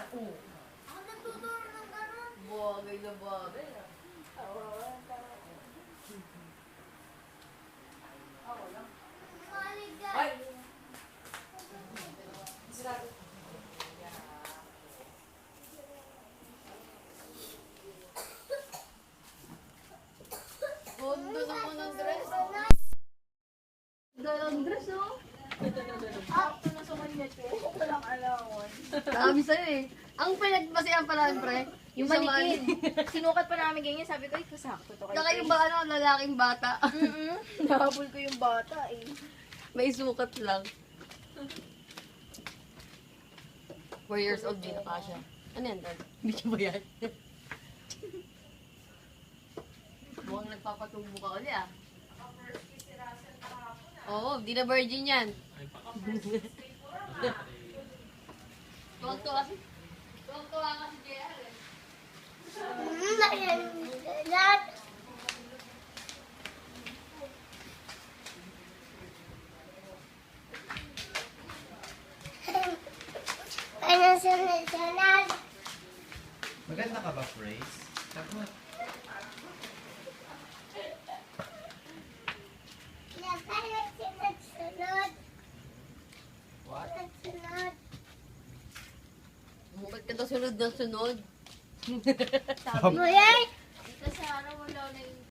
Oo. Ako nagtuturo ng gano'n. Bagay na bagay. Ay! Maligay. Gondo naman ang dress. Ganda ng dress, oh. Ako na sa kanya ko. Walang alawan. Sabi sa'yo eh. Ang pinagbasehan pala, pre. Yung sa manikin. Sinukat pa namin ganyan. Sabi ko, ito sakto to. Saka yung ba, ano, lalaking bata. Nahabol ko yung bata eh. May sukat lang. 4 years old, di na pa siya. Ano yan, Dad? Hindi ba yan? Mukhang nagpapatubo ka uli, ah. Oo, di na virgin yan. Tuwag-tuwa kasi. Tuwag-tuwa kasi JR, eh. Lahat. Ano sunod-sunod? Maganda ka ba, Praise? Sagot. Ano sunod-sunod? What? Sunod-sunod. Ba't ka daw sunod na sunod? Sabi mo yan? Dito sa araw wala na yung